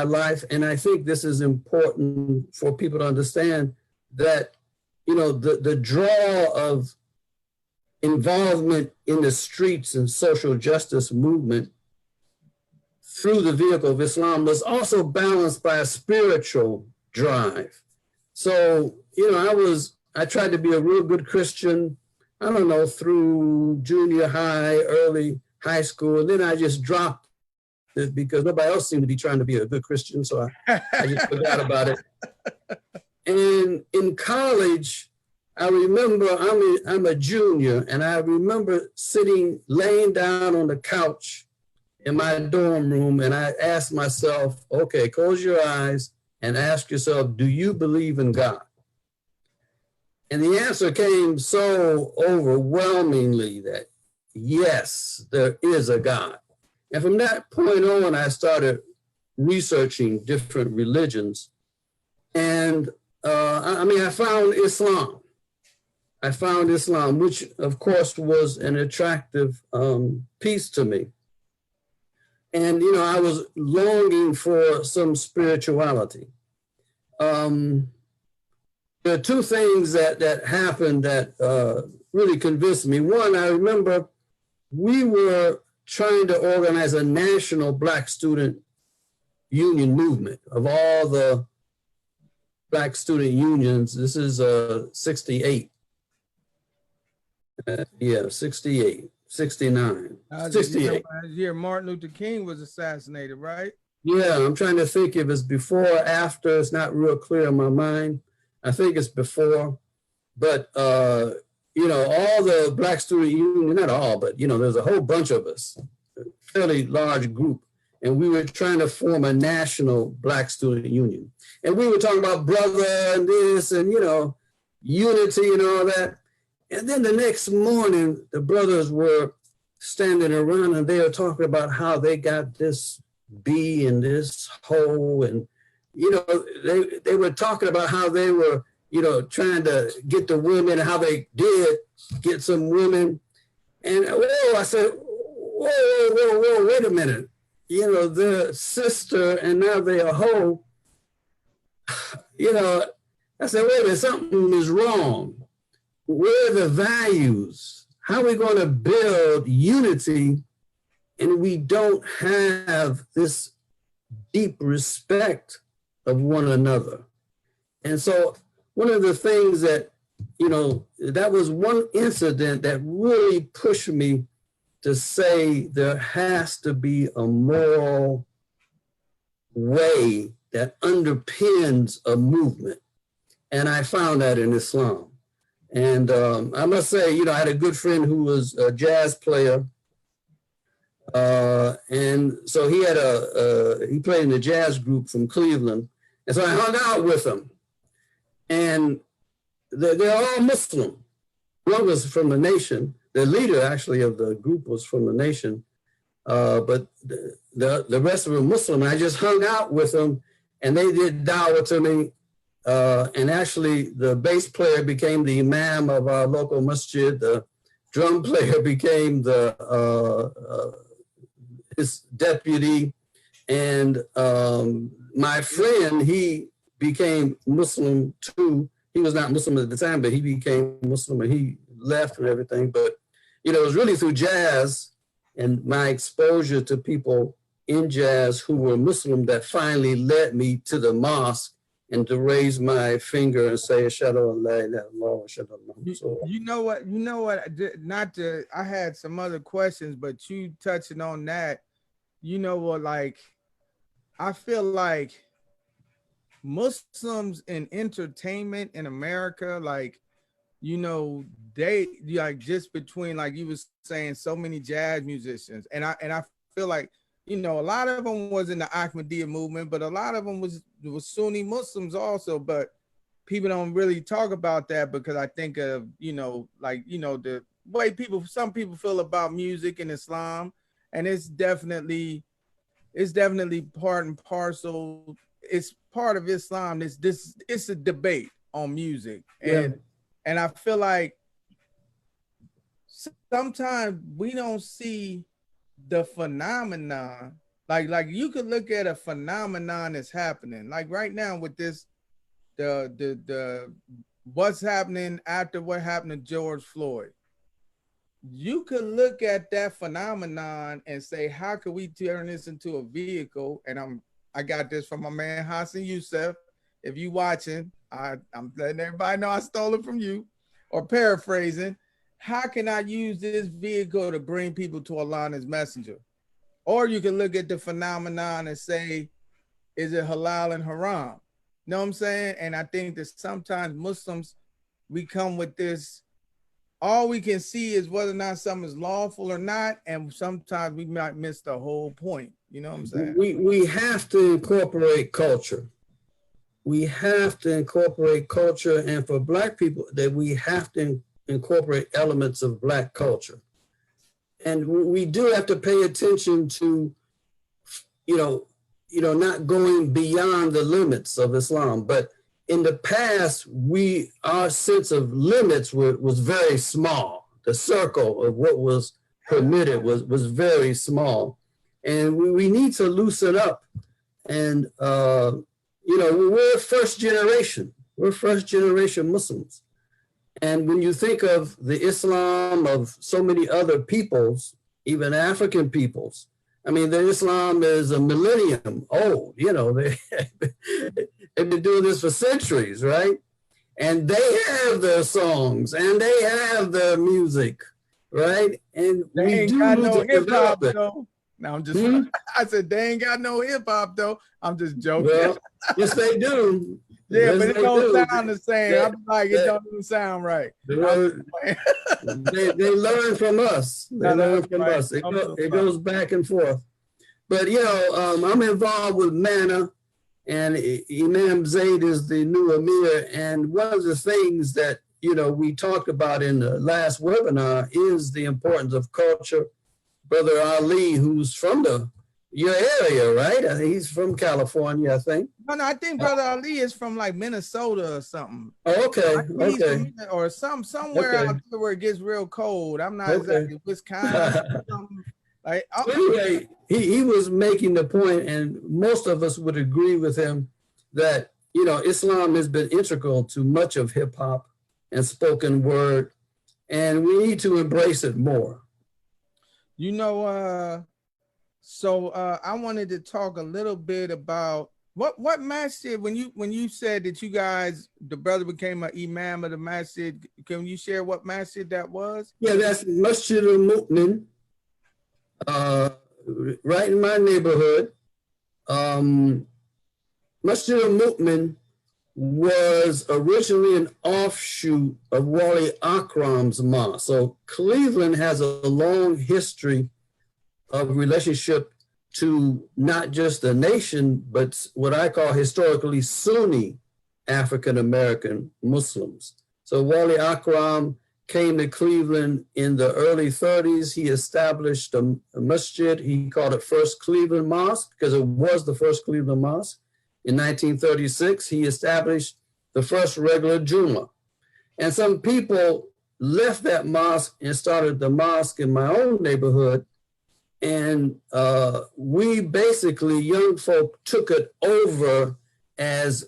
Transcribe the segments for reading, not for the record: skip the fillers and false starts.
life. And I think this is important for people to understand that, you know, the draw of involvement in the streets and social justice movement through the vehicle of Islam was also balanced by a spiritual drive. So, you know, I tried to be a real good Christian, I don't know, through junior high, early high school. And then I just dropped it because nobody else seemed to be trying to be a good Christian. So I just forgot about it. And in college, I remember I'm a junior, and I remember laying down on the couch in my dorm room, and I asked myself, okay, close your eyes and ask yourself, do you believe in God? And the answer came so overwhelmingly that yes, there is a God. And from that point on, I started researching different religions. And I found Islam. I found Islam, which of course was an attractive piece to me. And, you know, I was longing for some spirituality. There are two things that happened that really convinced me. One, I remember we were trying to organize a national Black student union movement of all the Black student unions. This is 68. 68, 69, 68. Year Martin Luther King was assassinated, right? Yeah, I'm trying to think if it's before or after. It's not real clear in my mind. I think it's before. But, you know, all the Black student union, not all, but, you know, there's a whole bunch of us, a fairly large group. And we were trying to form a national Black student union. And we were talking about brother and this and, you know, unity and all that. And then the next morning, the brothers were standing around and they were talking about how they got this bee and this hole. And, you know, they were talking about how they were, you know, trying to get the women, how they did get some women. And I said, whoa, wait a minute. You know, they're sister and now they're a hoe. You know, I said, wait a minute, something is wrong. Where are the values? How are we going to build unity and we don't have this deep respect of one another? And so one of the things that, you know, that was one incident that really pushed me to say there has to be a moral way that underpins a movement. And I found that in Islam. And I must say, you know, I had a good friend who was a jazz player. And so he had he played in a jazz group from Cleveland. And so I hung out with him. And they're all Muslim. One was from the nation. The leader actually of the group was from the nation. But the rest of them were Muslim. And I just hung out with them and they did dawah to me. And actually, the bass player became the imam of our local masjid. The drum player became his deputy. And my friend, he became Muslim too. He was not Muslim at the time, but he became Muslim and he left and everything. But, you know, it was really through jazz and my exposure to people in jazz who were Muslim that finally led me to the mosque and to raise my finger and say, Ashhadu an la ilaha illallah, Ashhadu anna Muhammadan. You know what, not to, I had some other questions, but you touching on that, you know what, like, I feel like Muslims in entertainment in America, like, you know, they like just between, like you was saying, so many jazz musicians. And I feel like, you know, a lot of them was in the Ahmadiyya movement, but a lot of them was Sunni Muslims also. But people don't really talk about that because I think of, you know, like, you know, the way some people feel about music in Islam, and it's definitely part and parcel. It's part of Islam. It's a debate on music, and I feel like sometimes we don't see the phenomenon Like you could look at a phenomenon that's happening. Like right now with this, the what's happening after what happened to George Floyd. You could look at that phenomenon and say, how could we turn this into a vehicle? And I got this from my man Hassan Youssef. If you watching, I'm letting everybody know I stole it from you, or paraphrasing. How can I use this vehicle to bring people to Allah and His Messenger? Or you can look at the phenomenon and say, is it halal and haram? You know what I'm saying? And I think that sometimes Muslims, we come with this, all we can see is whether or not something is lawful or not. And sometimes we might miss the whole point. You know what I'm saying? We have to incorporate culture. We have to incorporate culture. And for Black people, that we have to incorporate elements of Black culture. And we do have to pay attention to, not going beyond the limits of Islam. But in the past, our sense of limits was very small. The circle of what was permitted was very small. And we need to loosen up. And, we're first generation. We're first generation Muslims. And when you think of the Islam of so many other peoples, even African peoples, I mean, the Islam is a millennium old, they've been doing this for centuries, right? And they have their songs and they have their music, right? And they ain't got no hip hop though. No, I'm just, I said, they ain't got no hip hop though. I'm just joking. Well, yes, they do. Yeah, but it don't sound the same. I'm like, it don't even sound right. They learn from us. They learn from us. It goes back and forth. But, I'm involved with MANA, and Imam Zaid is the new Amir. And one of the things that, we talked about in the last webinar is the importance of culture. Brother Ali, who's from your area, right? I think he's from California, I think. No, I think Brother Ali is from like Minnesota or something. Oh, okay, okay. Or somewhere out there where it gets real cold. I'm not exactly Wisconsin or something. Like, anyway, he was making the point, and most of us would agree with him, that, Islam has been integral to much of hip hop and spoken word, and we need to embrace it more. So I wanted to talk a little bit about what masjid, when you said that you guys, the brother became an imam of the masjid, can you share what masjid that was? Yeah, that's Masjid al-Mu'min, right in my neighborhood. Masjid al-Mu'min was originally an offshoot of Wali Akram's mosque. So Cleveland has a long history of relationship to not just the nation, but what I call historically Sunni African-American Muslims. So Wali Akram came to Cleveland in the early 30s. He established a masjid. He called it First Cleveland Mosque because it was the first Cleveland Mosque. In 1936, he established the first regular Jummah. And some people left that mosque and started the mosque in my own neighborhood. And we basically, young folk, took it over as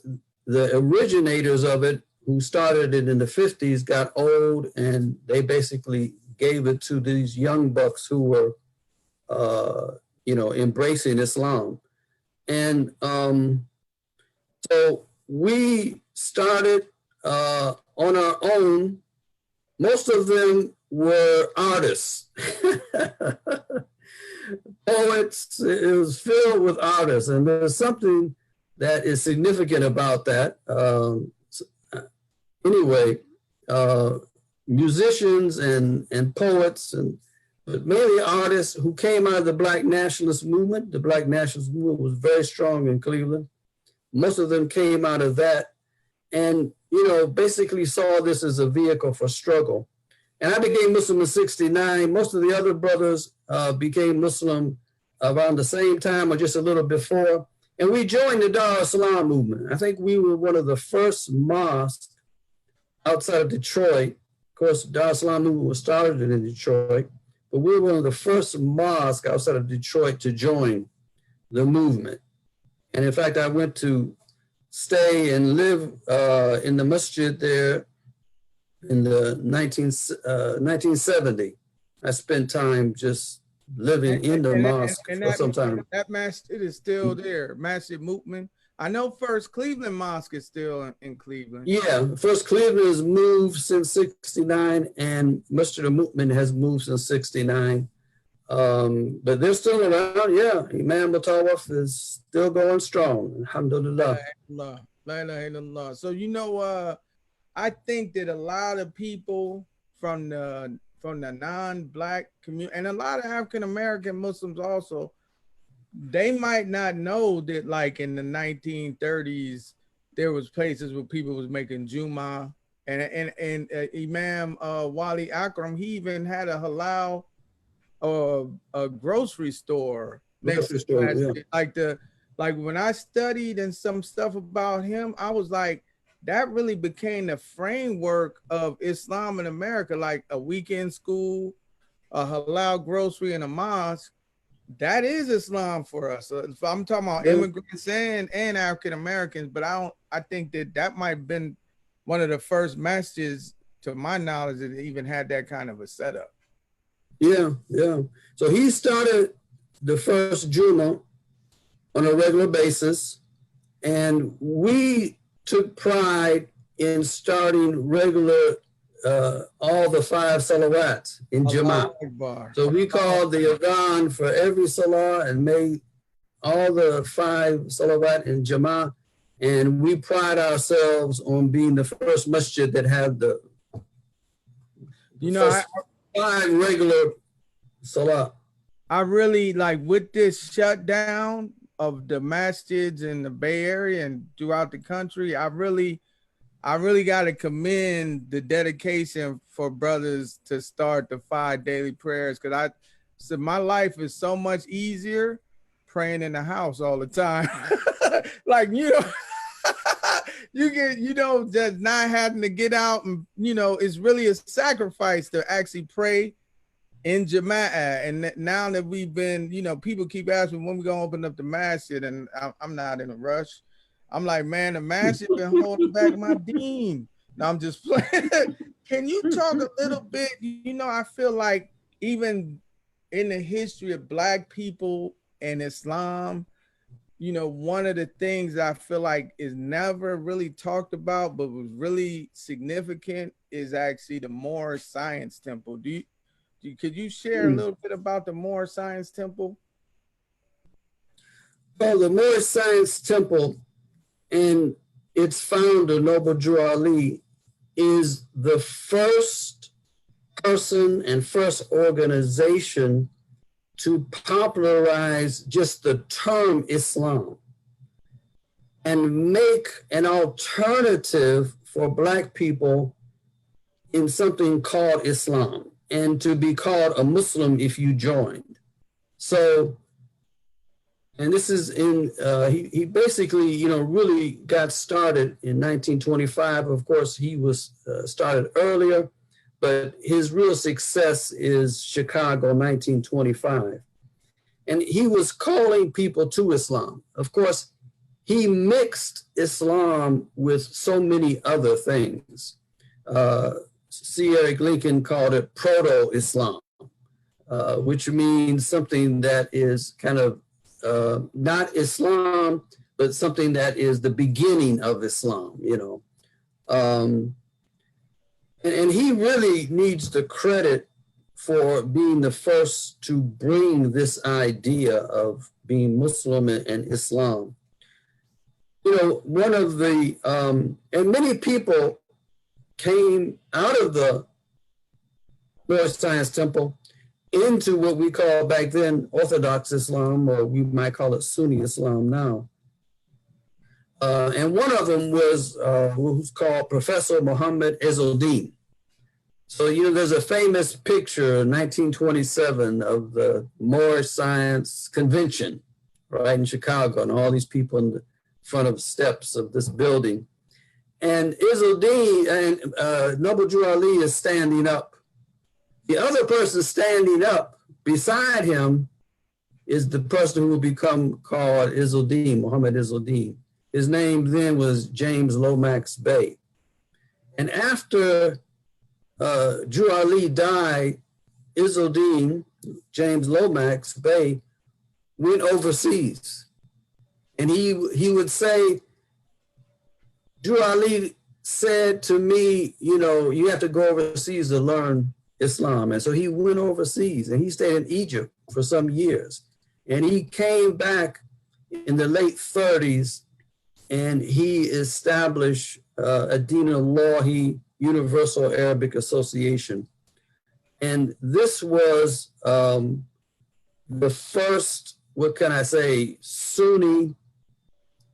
the originators of it, who started it in the 50s, got old, and they basically gave it to these young bucks who were, embracing Islam. And so we started on our own. Most of them were artists. Poets. It was filled with artists, and there's something that is significant about that. Musicians and poets, but mainly artists who came out of the Black nationalist movement. The Black nationalist movement was very strong in Cleveland. Most of them came out of that, and basically saw this as a vehicle for struggle. And I became Muslim in '69. Most of the other brothers became Muslim around the same time or just a little before. And we joined the Dar es-Salaam movement. I think we were one of the first mosques outside of Detroit. Of course, the Dar es-Salaam movement was started in Detroit, but we were one of the first mosques outside of Detroit to join the movement. And in fact, I went to stay and live in the masjid there in the 1970. I spent time just living in the mosque for some time. That masjid is still there, Masjid Movement. I know First Cleveland Mosque is still in Cleveland. Yeah, First Cleveland has moved since 69 and Masjid Movement has moved since 69. But they're still around. Yeah, Imam Mutawaf is still going strong. Alhamdulillah. La ilaha illallah. So I think that a lot of people from the non-Black community and a lot of African American Muslims also, they might not know that like in the 1930s there was places where people was making Juma and Imam Wali Akram, he even had a halal a grocery store next to the masjid. Like when I studied and some stuff about him, I was like, that really became the framework of Islam in America, like a weekend school, a halal grocery, and a mosque. That is Islam for us. So I'm talking about immigrants and African Americans, but I think that might have been one of the first masjids, to my knowledge, that even had that kind of a setup. Yeah. So he started the first Juma on a regular basis, and we took pride in starting regular all the 5 salawats in Jama'at. So we called the adhan for every salah and made all the 5 salawat in Jama'at, and we pride ourselves on being the first masjid that had the 5 regular salah. I really like with this shutdown of the masjids in the Bay Area and throughout the country, I really got to commend the dedication for brothers to start the 5 daily prayers, because my life is so much easier praying in the house all the time. Like, just not having to get out and, it's really a sacrifice to actually pray in Jama'ah. And now that we've been, people keep asking when we're going to open up the masjid, and I'm not in a rush. I'm like, man, the masjid been holding back my deen. No, I'm just playing. Can you talk a little bit? I feel like even in the history of Black people and Islam, one of the things I feel like is never really talked about, but was really significant, is actually the Moorish Science Temple. Could you share a little bit about the Moorish Science Temple? Well, the Moorish Science Temple and its founder, Noble Drew Ali, is the first person and first organization to popularize just the term Islam and make an alternative for Black people in something called Islam, and to be called a Muslim if you joined. So, and this is he basically, really got started in 1925. Of course, he was started earlier, but his real success is Chicago, 1925. And he was calling people to Islam. Of course, he mixed Islam with so many other things. C. Eric Lincoln called it proto-Islam, which means something that is kind of not Islam, but something that is the beginning of Islam, And he really needs the credit for being the first to bring this idea of being Muslim and Islam. One of the, and many people came out of the Moorish Science Temple into what we call back then Orthodox Islam, or we might call it Sunni Islam now. And one of them was who's called Professor Muhammad Izzuddin. So, there's a famous picture, 1927, of the Moorish Science Convention, right, in Chicago, and all these people in the front of the steps of this building. And Izzuddin and Noble Drew Ali is standing up. The other person standing up beside him is the person who will become called Izzuddin, Muhammad Izzuddin. His name then was James Lomax Bey. And after Drew Ali died, Izzuddin, James Lomax Bey, went overseas. And he would say, Drew Ali said to me, you know, you have to go overseas to learn Islam. And so he went overseas and he stayed in Egypt for some years. And he came back in the late 30s and he established Ad-Din al-Lahi Universal Arabic Association. And this was the first, what can I say, Sunni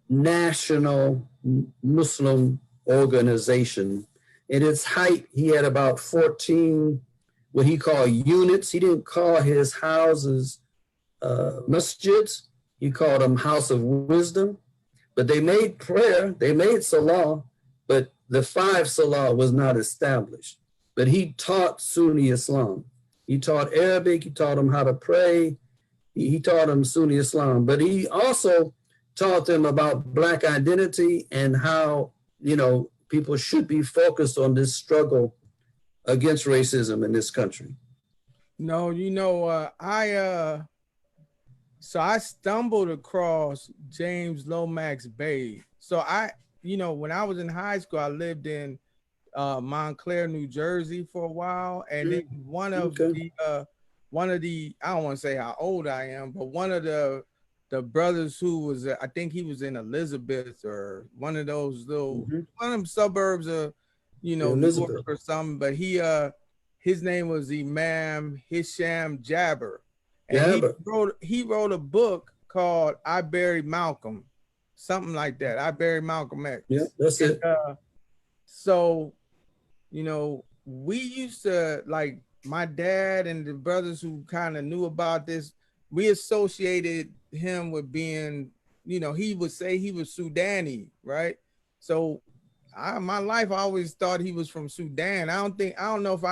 national Muslim organization. At its height, he had about 14, what he called units. He didn't call his houses masjids. He called them house of wisdom. But they made prayer, they made salah, but the 5 salah was not established. But he taught Sunni Islam. He taught Arabic, he taught them how to pray, he taught them Sunni Islam. But he also taught them about Black identity and how, you know, people should be focused on this struggle against racism in this country. No, you know, so I stumbled across James Lomax Bey. So you know, when I was in high school, I lived in Montclair, New Jersey for a while. And then one of the, I don't want to say how old I am, but one of the brothers who was, I think he was in Elizabeth or one of those little, one of them suburbs of, you know, New York or something, but his name was Imam Ihsan Bagby. And he wrote a book called I Buried Malcolm, something like that. I Buried Malcolm X. Yeah, that's it. So, you know, we used to, like, my dad and the brothers who kind of knew about this, we associated him with being, you know, he would say he was Sudani, right? So my life, I always thought he was from Sudan. I don't know if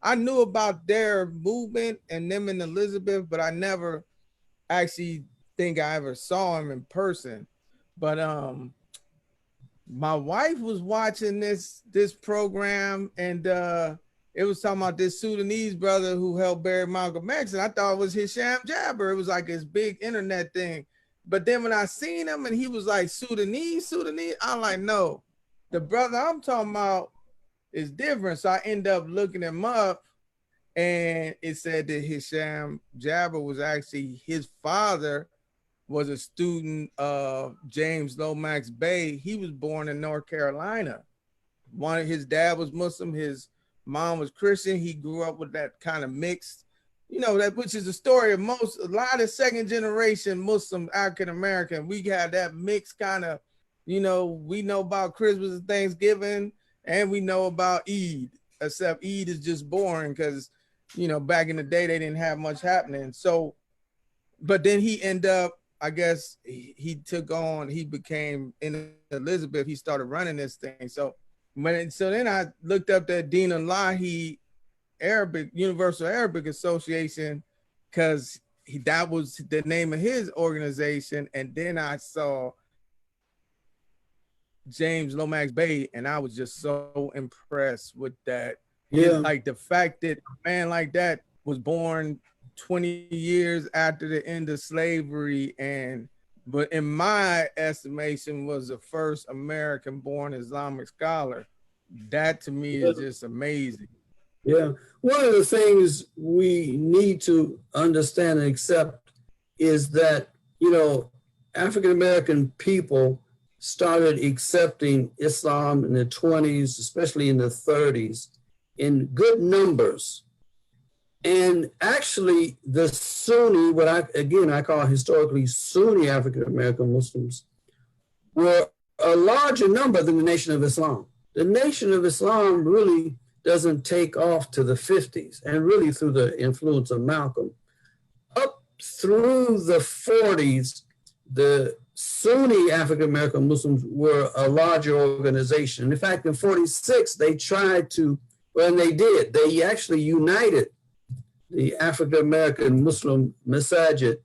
I knew about their movement and them in Elizabeth, but I never actually think I ever saw him in person. But my wife was watching this program, and it was talking about this Sudanese brother who helped bury Malcolm X, and I thought it was Ihsan Bagby. It was like this big internet thing. But then when I seen him and he was like Sudanese, I'm like, no, the brother I'm talking about is different. So I end up looking him up, and it said that Ihsan Bagby was actually, his father was a student of James Lomax Bey. He was born in North Carolina. His dad was Muslim, his mom was Christian. He grew up with that kind of mixed, you know, that, which is the story of a lot of second generation Muslim African American. We had that mixed kind of, you know, we know about Christmas and Thanksgiving, and we know about Eid, except Eid is just boring because, you know, back in the day, they didn't have much happening. So, but then he ended up, I guess he became in Elizabeth, he started running this thing. So then I looked up that Ad-Din al-Lahi Universal Arabic Association, because that was the name of his organization. And then I saw James Lomax Bey, and I was just so impressed with that. Yeah, like the fact that a man like that was born 20 years after the end of slavery, but in my estimation was the first American born Islamic scholar. That to me is just amazing. Yeah, one of the things we need to understand and accept is that, you know, African American people started accepting Islam in the 20s, especially in the 30s, in good numbers. And actually the Sunni, what I call historically Sunni African American Muslims, were a larger number than the Nation of Islam. The Nation of Islam really doesn't take off to the 50s, and really through the influence of Malcolm. Up through the 40s, the Sunni African American Muslims were a larger organization. In fact, in 46, they tried to, well, they did, they actually united the African American Muslim Masajid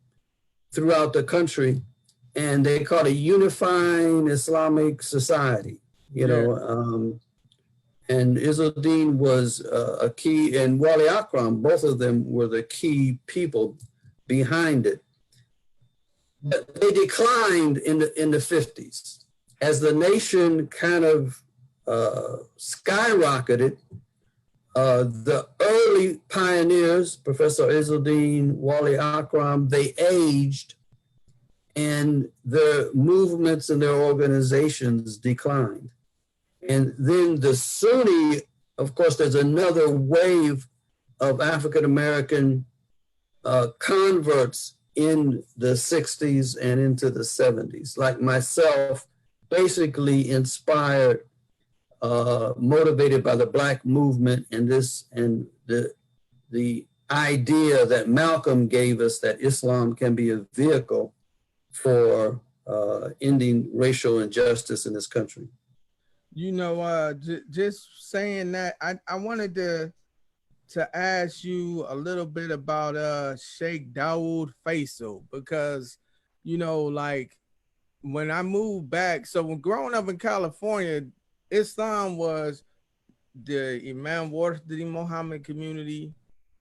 throughout the country, and they called a unifying Islamic society, you know. And Izzuddin was a key, and Wali Akram, both of them were the key people behind it. But they declined in the 50s as the nation kind of skyrocketed. The early pioneers, Professor Izzuddin, Wali Akram, they aged, and their movements and their organizations declined. And then the Sunni, of course, there's another wave of African-American converts in the 60s and into the 70s, like myself, basically inspired, motivated by the Black movement and the idea that Malcolm gave us, that Islam can be a vehicle for ending racial injustice in this country. You know, just saying that, I wanted to ask you a little bit about Sheikh Dawood Faisal, because, you know, like when I moved back, so when growing up in California, Islam was the Imam Wardi Muhammad community.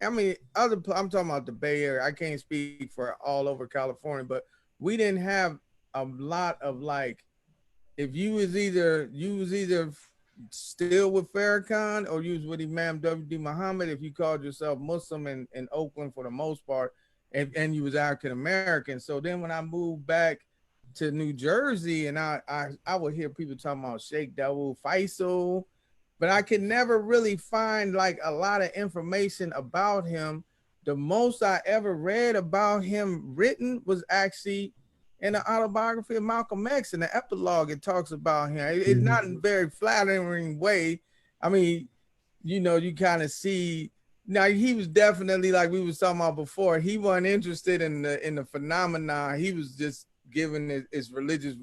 I mean, I'm talking about the Bay Area. I can't speak for all over California, but we didn't have a lot of, like, if you was either still with Farrakhan or you was with Imam W.D. Muhammad, if you called yourself Muslim in Oakland for the most part, and you was African American. So then when I moved back to New Jersey, and I would hear people talking about Sheikh Dawood Faisal, but I could never really find like a lot of information about him. The most I ever read about him written was actually in the autobiography of Malcolm X. In the epilogue, it talks about him. It's not in a very flattering way. I mean, you know, you kind of see, now he was definitely, like we was talking about before, he wasn't interested in the phenomena. He was just given his religious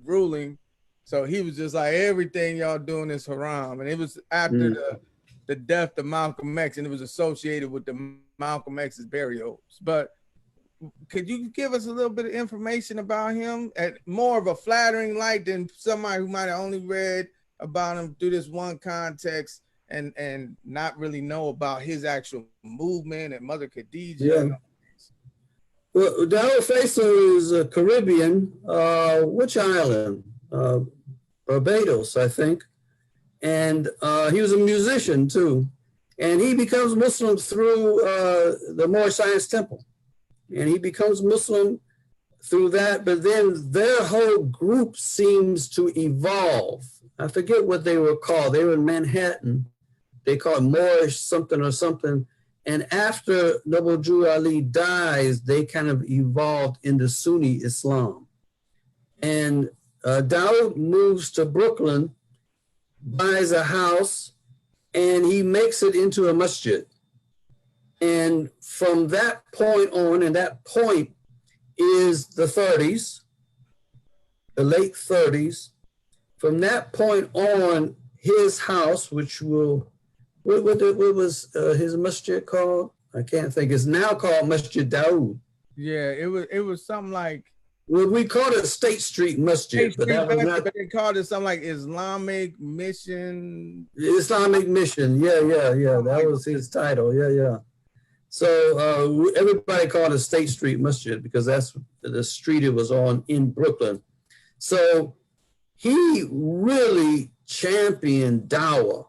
ruling. So he was just like, everything y'all doing is haram. And it was after the death of Malcolm X, and it was associated with the Malcolm X's burials. But could you give us a little bit of information about him at more of a flattering light than somebody who might have only read about him through this one context and not really know about his actual movement and Mother Khadijah? Yeah. Well, Dawood Faisal is a Caribbean. Which island? Barbados, I think. And he was a musician too. And he becomes Muslim through the Moorish Science Temple. And he becomes Muslim through that, but then their whole group seems to evolve. I forget what they were called. They were in Manhattan. They called it Moorish something or something. And after Noble Drew Ali dies, they kind of evolved into Sunni Islam. And Dawood moves to Brooklyn, buys a house, and he makes it into a masjid. And from that point on, and that point is the 30s, the late 30s. From that point on, his house, which will, what was his masjid called? I can't think. It's now called Masjid Dawood. Yeah, it was something like, well, we called it State Street Masjid, but that was not. But they called it something like Islamic Mission. Islamic Mission, yeah. That was his title, yeah. So everybody called it State Street Masjid because that's the street it was on in Brooklyn. So he really championed dawah.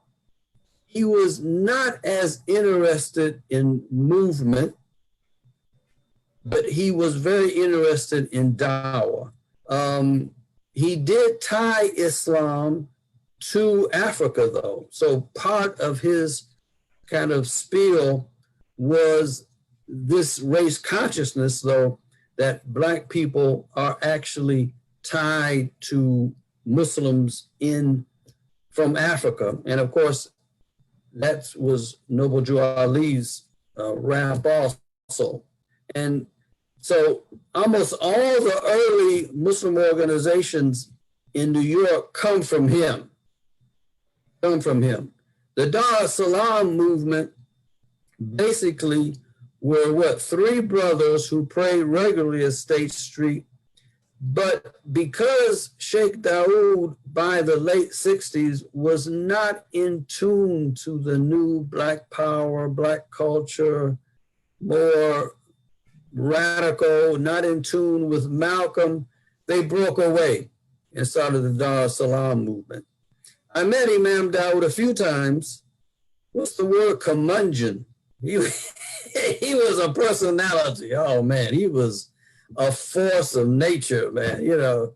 He was not as interested in movement, but he was very interested in dawah. He did tie Islam to Africa, though. So part of his kind of spiel was this race consciousness, though, that Black people are actually tied to Muslims from Africa. And of course, that was Noble Drew Ali's rap also. And so almost all the early Muslim organizations in New York come from him. The Dar es Salaam movement basically were what, three brothers who prayed regularly at State Street. But because Sheikh Dawood by the late 60s was not in tune to the new Black power, Black culture, more radical, not in tune with Malcolm, they broke away and started the Dar es Salaam movement. I met Imam Dawood a few times. What's the word? Curmudgeon. He was a personality. Oh man, he was a force of nature, man. You know,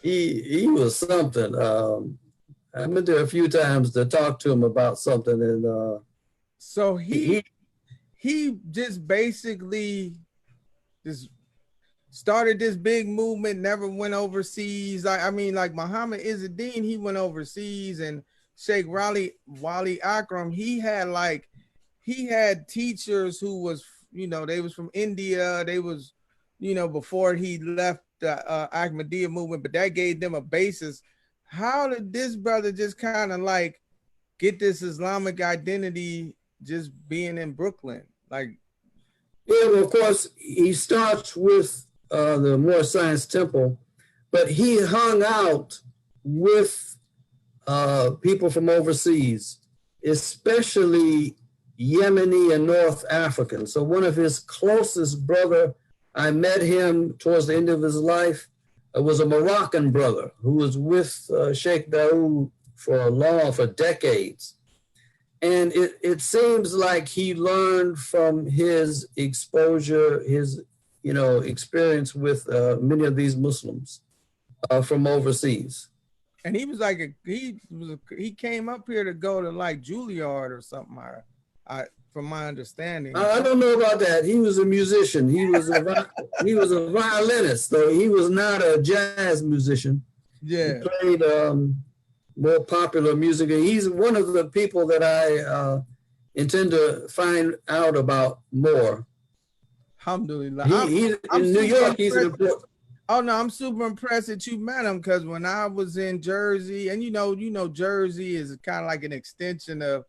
he was something. I went there a few times to talk to him about something, and so he just basically just started this big movement, never went overseas. I mean, like Muhammad Izzeddin, he went overseas, and Sheikh Wali Akram, he had teachers who was, you know, they was from India. They was, you know, before he left the Ahmadiyya movement, but that gave them a basis. How did this brother just kind of like get this Islamic identity just being in Brooklyn? Like, yeah, well, of course, he starts with the Moore Science Temple, but he hung out with people from overseas, especially Yemeni and North African. So one of his closest brother, I met him towards the end of his life, was a Moroccan brother who was with Sheikh Dawood for decades. And it seems like he learned from his exposure, his experience with many of these Muslims from overseas. And he was like he came up here to go to like Juilliard or something. From my understanding, I don't know about that. He was a musician. He was a violinist, though he was not a jazz musician. Yeah, he played more popular music. He's one of the people that I intend to find out about more. Alhamdulillah. In New York, he's an important. Oh no, I'm super impressed that you met him, because when I was in Jersey, and you know, Jersey is kind of like an extension of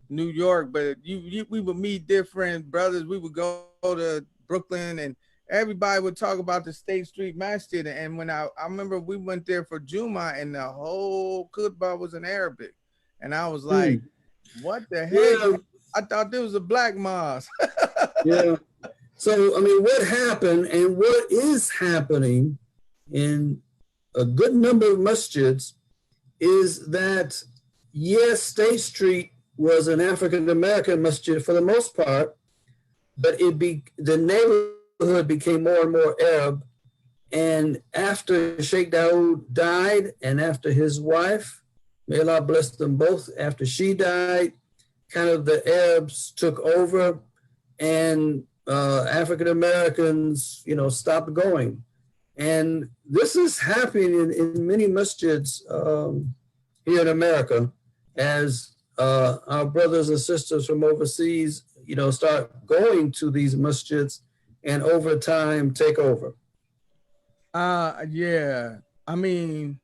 New York, but we would meet different brothers. We would go to Brooklyn, and everybody would talk about the State Street Masjid. And when I remember we went there for Juma, and the whole khutbah was in Arabic, and I was like, "What the heck?" Yeah. I thought there was a black mosque. Yeah. So I mean, what happened and what is happening in a good number of masjids is that yes, State Street was an African-American masjid for the most part, but the neighborhood became more and more Arab. And after Sheikh Dawood died, and after his wife, may Allah bless them both, after she died, kind of the Arabs took over, and African-Americans, stopped going. And this is happening in many masjids here in America, as our brothers and sisters from overseas, start going to these masjids and over time take over. Yeah. I mean,